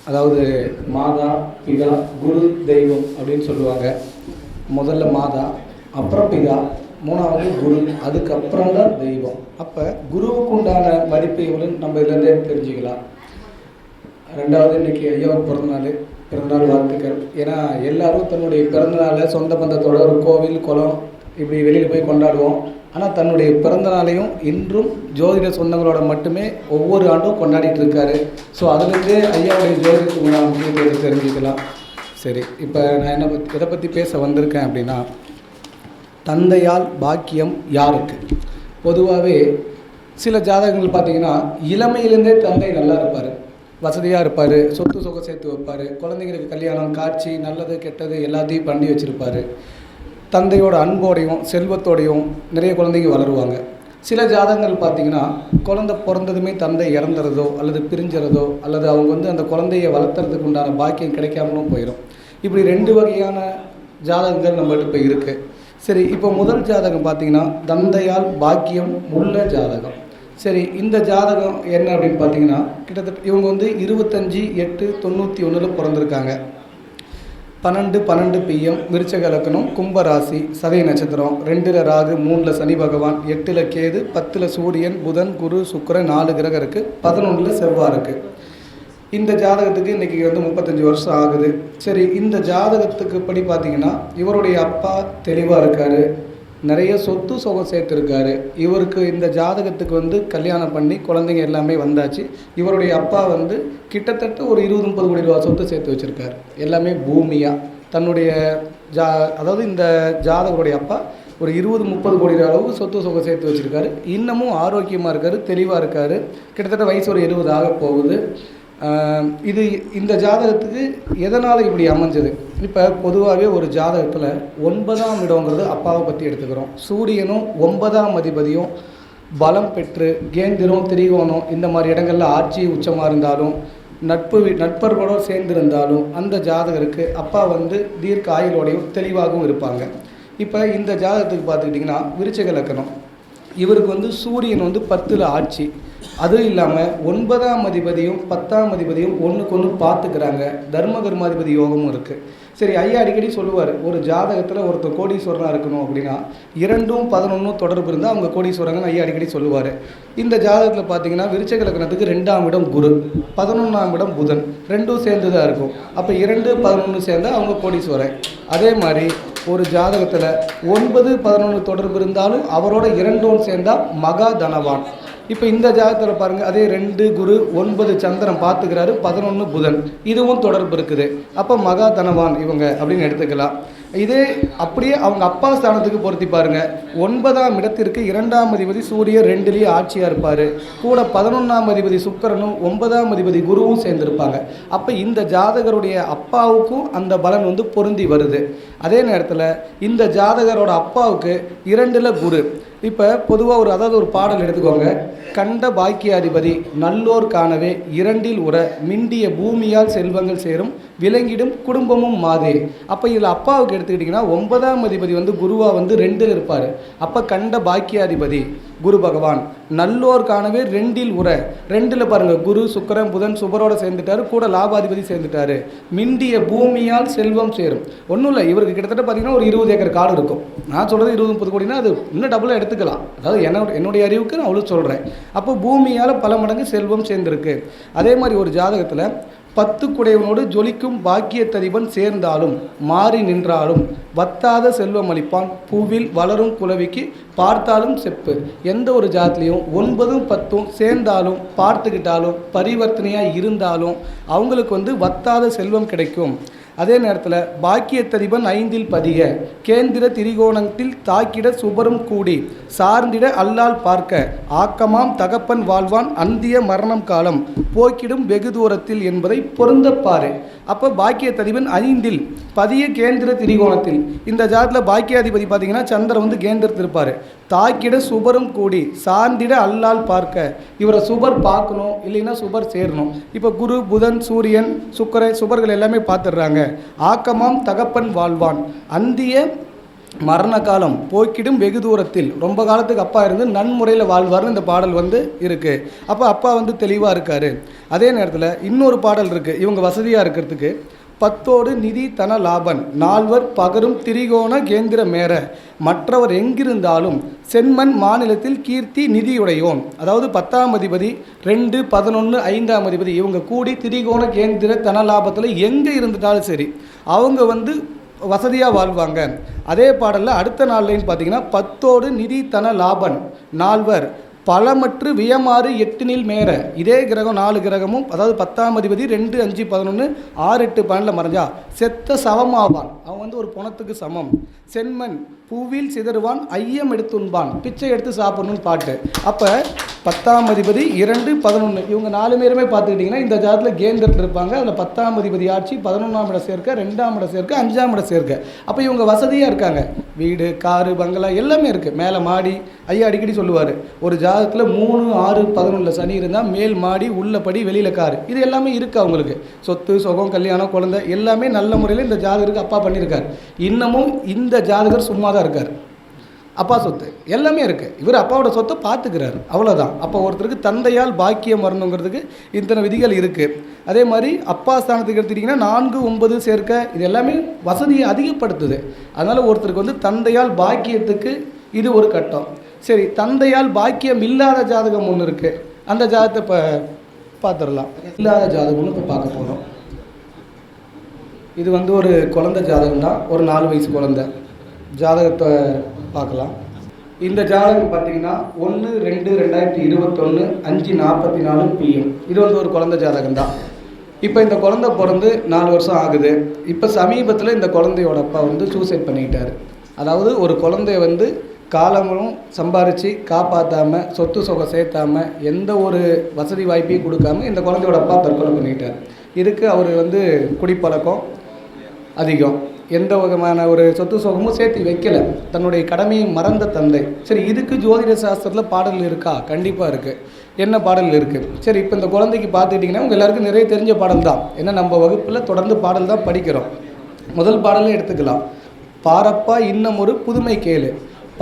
அதாவது மாதா பிதா குரு தெய்வம் அப்படின்னு சொல்லுவாங்க. முதல்ல மாதா, அப்புறம் பிதா, மூணாவது குரு, அதுக்கப்புறம் தான் தெய்வம். அப்போ குருவுக்கு உண்டான மதிப்பு எவ்வளோன்னு நம்ம இதுலேருந்தே தெரிஞ்சுக்கலாம். ரெண்டாவது, இன்றைக்கி ஐயாவுக்கு பிறந்தநாள் வாழ்த்துக்கள். ஏன்னா எல்லாரும் தன்னுடைய பிறந்தநாளை சொந்த பந்தத்தோட ஒரு கோவில் குளம் இப்படி வெளியில் போய் கொண்டாடுவோம். ஆனால் தன்னுடைய பிறந்தநாளையும் இன்றும் ஜோதிட சொந்தங்களோட மட்டுமே ஒவ்வொரு ஆண்டும் கொண்டாடிட்டு இருக்காரு. ஸோ அதுலேருந்தே ஐயாவுடைய ஜோதிடத்துக்கு முக்கியத்துவத்தை தெரிஞ்சுக்கலாம். சரி, இப்போ நான் எதை பற்றி பேச வந்திருக்கேன் அப்படின்னா, தந்தையால் பாக்கியம் யாருக்கு? பொதுவாகவே சில ஜாதகங்கள் பார்த்திங்கன்னா இளமையிலேருந்தே தந்தை நல்லா இருப்பார், வசதியாக இருப்பார், சொத்து சொகம் சேர்த்து வைப்பார், குழந்தைங்களுக்கு கல்யாணம் காட்சி நல்லது கெட்டது எல்லாத்தையும் பண்ணி வச்சுருப்பார். தந்தையோட அன்போடையும் செல்வத்தோடையும் நிறைய குழந்தைங்க வளருவாங்க. சில ஜாதகங்கள் பார்த்திங்கன்னா குழந்தை பிறந்ததுமே தந்தை இறந்துறதோ அல்லது பிரிஞ்சுறதோ அல்லது அவங்க அந்த குழந்தையை வளர்த்துறதுக்கு உண்டான பாக்கியம் கிடைக்காமலும் போயிடும். இப்படி 2 வகையான ஜாதகங்கள் நம்மகிட்ட இப்போ இருக்குது. சரி, இப்போ முதல் ஜாதகம் பார்த்திங்கன்னா தந்தையால் பாக்கியம் உள்ள ஜாதகம். சரி, இந்த ஜாதகம் என்ன அப்படின்னு பார்த்தீங்கன்னா, கிட்டத்தட்ட இவங்க 25/8/91 பிறந்திருக்காங்க. 12 PM விருச்சக லக்னம், கும்பராசி, சதய நட்சத்திரம், 2ல் ராகு, 3ல் சனி பகவான், 8ல் கேது, 10ல் சூரியன், புதன், குரு, சுக்கிரன், 4 கிரகம் இருக்குது, 11ல் செவ்வாய் இருக்குது. இந்த ஜாதகத்துக்கு இன்றைக்கி 35 வருஷம் ஆகுது. சரி, இந்த ஜாதகத்துக்கு படி பார்த்திங்கன்னா இவருடைய அப்பா தெளிவாக இருக்கார், நிறைய சொத்து சொகம் சேர்த்துருக்காரு. இவருக்கு இந்த ஜாதகத்துக்கு கல்யாணம் பண்ணி குழந்தைங்க எல்லாமே வந்தாச்சு. இவருடைய அப்பா கிட்டத்தட்ட ஒரு 20-30 கோடி ரூபா சொத்து சேர்த்து வச்சுருக்காரு, எல்லாமே பூமியாக. தன்னுடைய அதாவது இந்த ஜாதகருடைய அப்பா ஒரு 20-30 கோடி அளவுக்கு சொத்து சொகம் சேர்த்து வச்சுருக்காரு. இன்னமும் ஆரோக்கியமாக இருக்கார், தெளிவாக இருக்கார். கிட்டத்தட்ட வயசு ஒரு 70 ஆக போகுது. இந்த ஜாதகத்துக்கு எதனால் இப்படி அமைஞ்சது? இப்போ பொதுவாகவே ஒரு ஜாதகத்தில் 9ஆம் இடங்கிறது அப்பாவை பற்றி எடுத்துக்கிறோம். சூரியனும் 9ஆம் அதிபதியும் பலம் பெற்று கேந்திரம் திரிகோணம் இந்த மாதிரி இடங்களில் ஆட்சி உச்சமாக இருந்தாலும் நட்பர்களோடு சேர்ந்திருந்தாலும் அந்த ஜாதகருக்கு அப்பா தீர்க்க ஆயுளோடையும் தெளிவாகவும் இருப்பாங்க. இப்போ இந்த ஜாதகத்துக்கு பார்த்துக்கிட்டிங்கன்னா விருச்சிக லக்னம், இவருக்கு சூரியன் 10ல் ஆட்சி. அதுவும் இல்லாமல் 9ஆம் அதிபதியும் 10ஆம் அதிபதியும் ஒன்றுக்கு ஒன்று பார்த்துக்கிறாங்க. தர்மகர்மாதிபதி யோகமும் இருக்குது. சரி, ஐயா அடிக்கடி சொல்லுவார், ஒரு ஜாதகத்தில் ஒருத்தர் கோடீஸ்வரனாக இருக்கணும் அப்படின்னா 2ம் 11ம் தொடர்பு இருந்தால் அவங்க கோடீஸ்வரங்கன்னு ஐயா அடிக்கடி சொல்லுவார். இந்த ஜாதகத்தில் பார்த்தீங்கன்னா விருச்சிக லக்னத்துக்கு 2ஆம் இடம் குரு, 11ஆம் இடம் புதன், 2ம் சேர்ந்து தான் இருக்கும். அப்போ 2, 11 சேர்ந்தால் அவங்க கோடீஸ்வரன். அதே மாதிரி ஒரு ஜாதகத்தில் 9, 11 தொடர்பு இருந்தாலும் அவரோட 2ம் சேர்ந்தால் மகா தனவான். இப்போ இந்த ஜாதகத்தில் பாருங்கள், அதே 2 குரு, 9 சந்திரன் பார்த்துக்கிறாரு, 11 புதன், இதுவும் தொடர்பு இருக்குது. அப்போ மகா தனவான் இவங்க அப்படின்னு எடுத்துக்கலாம். இதே அப்படியே அவங்க அப்பா ஸ்தானத்துக்கு பொருத்தி பாருங்கள். 9ஆம் இடத்திற்கு 2ஆம் அதிபதி சூரியன் 2லேயே ஆட்சியாக இருப்பார். கூட 11ஆம் அதிபதி சுக்கிரனும் 9ஆம் அதிபதி குருவும் சேர்ந்துருப்பாங்க. அப்போ இந்த ஜாதகருடைய அப்பாவுக்கும் அந்த பலன் பொருந்தி வருது. அதே நேரத்தில் இந்த ஜாதகரோட அப்பாவுக்கு 2ல் குரு. இப்போ பொதுவாக அதாவது ஒரு பாடல் எடுத்துக்கோங்க. கண்ட பாக்கியாதிபதி நல்லோர் காணவே 2ல் உற மிண்டிய பூமியால் செல்வங்கள் சேரும் விளங்கிடும் குடும்பமும் மாதே. அப்போ இதில் அப்பாவுக்கு எடுத்துக்கிட்டிங்கன்னா 9ஆம் அதிபதி குருவாக 2ல் இருப்பார். அப்போ கண்ட பாக்கியாதிபதி குரு பகவான் நல்லோர் காணவே 2ல் உற. 2ல் பாருங்கள், குரு சுக்கிரன் புதன் சுபரோட சேர்ந்துட்டார், கூட லாபாதிபதி சேர்ந்துட்டார். மிண்டிய பூமியால் செல்வம் சேரும். ஒன்றும் இல்லை, இவருக்கு கிட்டத்தட்ட பார்த்திங்கன்னா ஒரு 20 ஏக்கர் காடு இருக்கும். நான் சொல்கிறது 20-30 கோடினா அது இன்னும் டபுளாக எடுத்துக்கலாம். அதாவது என்னுடைய அறிவுக்கு நான் அவ்வளோ சொல்கிறேன். அப்போ பூமியால் பல மடங்கு செல்வம் சேர்ந்துருக்கு. அதே மாதிரி ஒரு ஜாதகத்தில் 10 குடையவனோடு ஜொலிக்கும் பாக்கியத்ததிபன் சேர்ந்தாலும் மாறி நின்றாலும் வத்தாத செல்வம் அளிப்பான், பூவில் வளரும் குலவிக்கு பார்த்தாலும் செப்பு. எந்த ஒரு ஜாதத்துலேயும் 9ம் 10ம் சேர்ந்தாலும் பார்த்துக்கிட்டாலும் பரிவர்த்தனையாக இருந்தாலும் அவங்களுக்கு வத்தாத செல்வம் கிடைக்கும். அதே நேரத்தில் பாக்கியத்ததிபன் 5ல் பதிக கேந்திர திரிகோணத்தில் தாக்கிட சுபரும் கூடி சார்ந்திட அல்லால் பார்க்க ஆக்கமாம் தகப்பன் வாழ்வான் அந்திய மரணம் காலம் போக்கிடும் வெகு தூரத்தில் என்பதை பொருந்தப்பாரு. அப்போ பாக்கியத்ததிபன் 5ல் பதிய கேந்திர திரிகோணத்தில். இந்த ஜாதத்தில் பாக்கியாதிபதி பார்த்திங்கன்னா சந்திரன் கேந்திரத்தில் இருப்பார். தாக்கிட சுபரும் கூடி சார்ந்திட அல்லால் பார்க்க, இவரை சுபர் பார்க்கணும், இல்லைன்னா சுபர் சேரணும். இப்போ குரு புதன் சூரியன் சுக்கிரன் சுபர்கள் எல்லாமே பார்த்துடுறாங்க. ஆக்கமாம் தகப்பன் வாழ்வான் அந்திய மரண காலம் போக்கிடும் வெகு தூரத்தில், ரொம்ப காலத்துக்கு அப்பா இருந்து நன்முறையில் வாழ்வார்னு இந்த பாடல் இருக்குது. அப்போ அப்பா தெளிவாக இருக்கார். அதே நேரத்தில் இன்னொரு பாடல் இருக்குது, இவங்க வசதியாக இருக்கிறதுக்கு. பத்தோடு நிதி தன லாபன் நால்வர் பகரும் திரிகோண கேந்திர மேற மற்றவர் எங்கிருந்தாலும் சென்மன் மாநிலத்தில் கீர்த்தி நிதியுடையோன். அதாவது 10ஆம் அதிபதி 2, 11, 5ஆம் அதிபதி இவங்க கூடி திரிகோண கேந்திர தன லாபத்தில் எங்கே இருந்துட்டாலும் சரி அவங்க வசதியாக வாழ்வாங்க. அதே பாடலில் அடுத்த நாள்லைன்னு பார்த்தீங்கன்னா, பத்தோடு நிதி தன லாபன் நால்வர் பலமற்று வியமாறு 8 மேற. இதே கிரகம் 4 கிரகமும், அதாவது 10ஆம் அதிபதி 2, 5, 11, 6, 8, 12 மறைஞ்சா செத்த சவமாவான். அவன் ஒரு பணத்துக்கு சமம். சென்மன் பூவில் சிதறுவான் ஐயம் எடுத்துண்பான், பிச்சை எடுத்து சாப்பிடணும்னு பாட்டு. அப்போ 10ஆம் அதிபதி 2, 11 இவங்க 4 பேருமே பார்த்துக்கிட்டிங்கன்னா இந்த ஜாதத்தில் கேந்திரத்தில் இருப்பாங்க. அதில் 10ஆம் அதிபதி ஆட்சி, 11ஆம் இடம் சேர்க்க, 2ஆம் இடம் சேர்க்க, 5ஆம் இடம் சேர்க்க. அப்போ இவங்க வசதியாக இருக்காங்க. வீடு, காரு, பங்களா எல்லாமே இருக்குது. மேலே மாடி. ஐயா அடிக்கடி சொல்லுவார், ஒரு ஜாதகத்தில் 3, 6, 11 சனி இருந்தால் மேல் மாடி, உள்ளபடி, வெளியில் காரு, இது எல்லாமே இருக்குது அவங்களுக்கு. சொத்து, சுகம், கல்யாணம், குழந்தை எல்லாமே நல்ல முறையில் இந்த ஜாதகருக்கு அப்பா பண்ணியிருக்கார். இன்னமும் இந்த ஜாதகர் சும்மா தான் இருக்கார். அப்பா சொத்து எல்லாமே இருக்குது. இவர் அப்பாவோட சொத்தை பார்த்துக்கிறார், அவ்வளோதான். அப்போ ஒருத்தருக்கு தந்தையால் பாக்கியம் வரணுங்கிறதுக்கு இத்தனை விதிகள் இருக்குது. அதே மாதிரி அப்பா ஸ்தானத்துக்கு எடுத்துட்டிங்கன்னா 4, 9 சேர்க்க, இது எல்லாமே வசதியை அதிகப்படுத்துது. அதனால் ஒருத்தருக்கு தந்தையால் பாக்கியத்துக்கு இது ஒரு கட்டம். சரி, தந்தையால் பாக்கியம் இல்லாத ஜாதகம் ஒன்று இருக்குது. அந்த ஜாதகத்தை இப்போ பார்த்துடலாம். இல்லாத ஜாதகம்னு இப்போ பார்க்க போகிறோம். இது ஒரு குழந்தை ஜாதகம் தான், ஒரு 4 வயசு குழந்தை. ஜாதகத்தை பார்க்கலாம். இந்த ஜாதகம் பார்த்தீங்கன்னா 1/2/2021 5:44 PM. இது ஒரு குழந்தை ஜாதகம் தான். இப்போ இந்த குழந்தை பிறந்து 4 வருஷம் ஆகுது. இப்போ சமீபத்தில் இந்த குழந்தையோட அப்பா சூசைட் பண்ணிக்கிட்டார். அதாவது ஒரு குழந்தைய காலமும் சம்பாரித்து காப்பாற்றாமல், சொத்து சுகம் சேர்த்தாமல், எந்த ஒரு வசதி வாய்ப்பையும் கொடுக்காம இந்த குழந்தையோட அப்பா தற்கொலை பண்ணிக்கிட்டார். இதுக்கு அவர் குடிப்பழக்கம் அதிகம், எந்த விதமான ஒரு சொத்து சுகமும் சேர்த்து வைக்கலை, தன்னுடைய கடமையை மறந்த தந்தை. சரி, இதுக்கு ஜோதிட சாஸ்திரத்தில் பாடல் இருக்கா? கண்டிப்பாக இருக்குது. என்ன பாடல் இருக்குது? சரி, இப்போ இந்த குழந்தைக்கு பார்த்துக்கிட்டிங்கன்னா உங்கள் எல்லாருக்கும் நிறைய தெரிஞ்ச பாடல் தான். ஏன்னா நம்ம வகுப்பில் தொடர்ந்து பாடல் தான் படிக்கிறோம். முதல் பாடலே எடுத்துக்கலாம். பாரப்பா இன்னும் ஒரு புதுமை கேளு,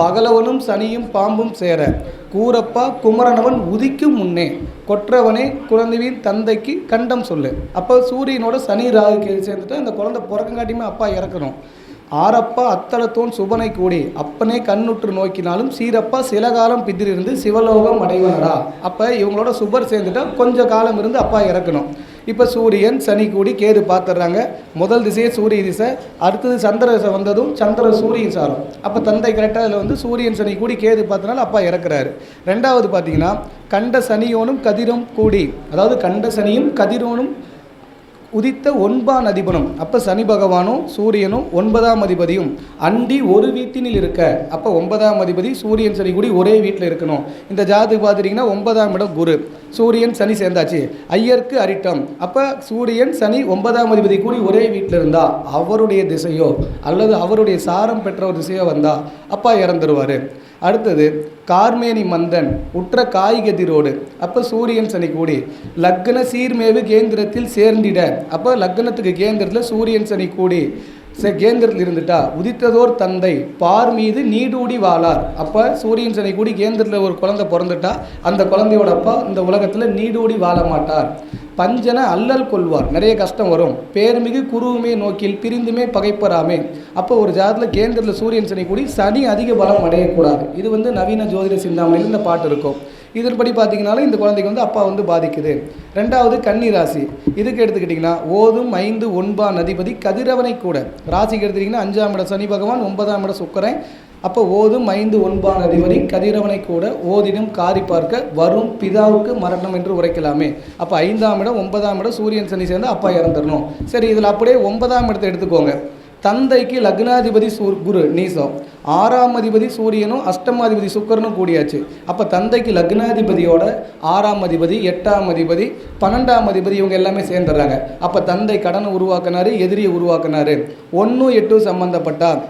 பகலவனும் சனியும் பாம்பும் சேர, கூரப்பா குமரனவன் உதிக்கும் முன்னே, கொற்றவனே குழந்தைவின் தந்தைக்கு கண்டம் சொல்லு. அப்போ சூரியனோட சனி ராகு கேது சேர்ந்துட்டு அந்த குழந்தை பிறக்கங்காட்டியுமே அப்பா இறக்கணும். ஆரப்பா அத்தலத்தோன் சுபனை கூடி, அப்பனே கண்ணுற்று நோக்கினாலும் சீரப்பா சில காலம் பிதிரிருந்து சிவலோகம் அடைவனடா. அப்போ இவங்களோட சுபர் சேர்ந்துட்டா கொஞ்சம் காலம் இருந்து அப்பா இறக்கணும். இப்போ சூரியன் சனி கூடி கேது பார்த்துட்றாங்க. முதல் திசையே சூரிய திசை, அடுத்தது சந்திர திசை வந்ததும் சந்திர சூரியன் சாரம். அப்போ தந்தை கரெக்டாக அதில் சூரியன் சனி கூடி கேது பார்த்தனால அப்பா இறக்குறாரு. ரெண்டாவது பார்த்தீங்கன்னா கண்ட சனியோனும் கதிரும் கூடி, அதாவது கண்ட சனியும் கதிரோனும் உதித்த 9ஆம் அதிபனும். அப்போ சனி பகவானும் சூரியனும் 9ஆம் அதிபதியும் அண்டி ஒரு வீட்டினில் இருக்க. அப்போ 9ஆம் அதிபதி சூரியன் சனி கூடி ஒரே வீட்டில் இருக்கணும். இந்த ஜாதகம் பார்த்துட்டிங்கன்னா 9ஆம் இடம் குரு, சூரியன் சனி சேர்ந்தாச்சு. ஐயருக்கு அரிட்டம். அப்போ சூரியன் சனி 9ஆம் அதிபதி கூடி ஒரே வீட்டில் இருந்தால் அவருடைய திசையோ அல்லது அவருடைய சாரம் பெற்ற ஒரு திசையோ வந்தால் அப்பா இறந்துருவார். அடுத்தது கார்மேனி மந்தன் உற்ற காய்கதிரோடு. அப்போ சூரியன் சனி கூடி லக்ன சீர்மேவு கேந்திரத்தில் சேர்ந்திட. அப்போ லக்னத்துக்கு கேந்திரத்தில் சூரியன் சனி கூடி கேந்திரத்தில் இருந்துட்டா உதித்ததோர் தந்தை பார் மீது நீடூடி வாழார். அப்போ சூரியன் சனி கூடி கேந்திரத்தில் ஒரு குழந்தை பிறந்துட்டா அந்த குழந்தையோட அப்பா இந்த உலகத்தில் நீடூடி வாழ மாட்டார். பஞ்சன அல்லல் கொள்வார், நிறைய கஷ்டம் வரும். பேர்மிகு குருவுமே நோக்கில் பிரிந்துமே பகைப்பராமே. அப்போ ஒரு ஜாதத்தில் கேந்திரத்தில் சூரியன் சனி கூடி சனி அதிக பலம் அடையக்கூடாது. இது நவீன ஜோதிட சிந்தாமணியில் இந்த பாட்டு இருக்கும். இதன்படி பார்த்தீங்கன்னாலும் இந்த குழந்தைக்கு அப்பா பாதிக்குது. ரெண்டாவது கன்னி ராசி. இதுக்கு எடுத்துக்கிட்டிங்கன்னா ஓதும் 5, 9 அதிபதி கதிரவனை கூட. ராசிக்கு எடுத்துக்கிட்டிங்கன்னா 5ஆம் இடம் சனி பகவான், 9ஆம் இடம் சுக்கிரன். அப்போ ஓதும் 5, 9 அதிபதி கதிரவனை கூட ஓதினும் காரி பார்க்க வரும் பிதாவுக்கு மரணம் என்று உரைக்கலாமே. அப்போ 5ஆம் இடம் 9ஆம் இடம் சூரியன் சனி சேர்ந்து அப்பா இறந்துடணும். சரி, இதில் அப்படியே 9ஆம் இடத்தை எடுத்துக்கோங்க. தந்தைக்கு லக்னாதிபதி குரு நீசம், 6ஆம் அதிபதி சூரியனும் 8ஆம் சுக்கிரனும் கூடியாச்சு. அப்போ தந்தைக்கு லக்னாதிபதியோட 6ஆம் அதிபதி 8ஆம் அதிபதி 12ஆம் அதிபதி இவங்க எல்லாமே சேர்ந்துடுறாங்க. அப்போ தந்தை கடனை உருவாக்குனாரு, எதிரியை உருவாக்குனாரு. 1, 8 சம்மந்தப்பட்டால்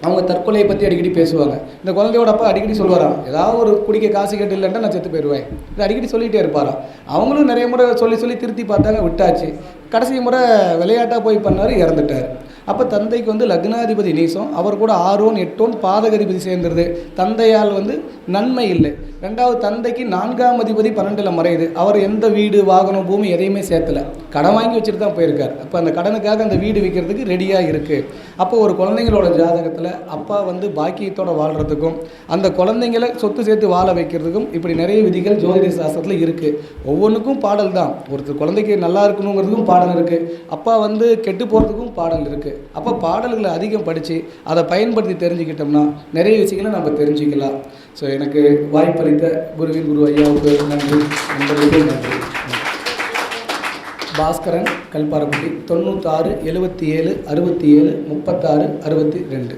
அவங்க தற்கொலையை பற்றி அடிக்கடி பேசுவாங்க. இந்த குழந்தையோட அப்பா அடிக்கடி சொல்லுவாராம், ஏதாவது ஒரு குடிக்க காசு கேட்டு இல்லைன்னா நான் செத்து போயிடுவேன். இது அடிக்கடி சொல்லிகிட்டே இருப்பாராம். அவங்களும் நிறைய முறை சொல்லி திருத்தி பார்த்தாங்க, விட்டாச்சு. கடைசி முறை விளையாட்டாக போய் பண்ணார், இறந்துட்டார். அப்போ தந்தைக்கு வந்து லக்னாதிபதி நீசம், அவர் கூட 6 8 பாதகதிபதி சேர்ந்துருது. தந்தையால் வந்து நன்மை இல்லை. ரெண்டாவது தந்தைக்கு 4ஆம் அதிபதி 12ல் மறையுது. அவர் எந்த வீடு வாகனம் பூமி எதையுமே சேர்த்தலை, கடன் வாங்கி வச்சுட்டு தான் போயிருக்கார். அப்போ அந்த கடனுக்காக அந்த வீடு விற்கிறதுக்கு ரெடியாக இருக்குது. அப்போ ஒரு குழந்தைங்களோட ஜாதகத்தில் அப்பா வந்து பாக்கியத்தோடு வாழ்கிறதுக்கும் அந்த குழந்தைங்களை சொத்து சேர்த்து வாழ வைக்கிறதுக்கும் இப்படி நிறைய விதிகள் ஜோதிட சாஸ்திரத்தில் இருக்குது. ஒவ்வொன்றுக்கும் பாடல் தான். ஒருத்தர் குழந்தைக்கு நல்லா இருக்கணுங்கிறதுக்கும் பாடல் இருக்குது, அப்பா வந்து கெட்டு போகிறதுக்கும் பாடல் இருக்குது. அப்போ பாடல்களை அதிகம் படித்து அதை பயன்படுத்தி தெரிஞ்சுக்கிட்டோம்னா நிறைய விஷயங்களை நம்ம தெரிஞ்சுக்கலாம். ஸோ எனக்கு வாய்ப்பளித்த குருவின் குரு ஐயாவுக்கு நன்றி, நண்பர்களுக்கு நன்றி. பாஸ்கரன், கல்பாரப்பட்டி, 96 77 67 36 62.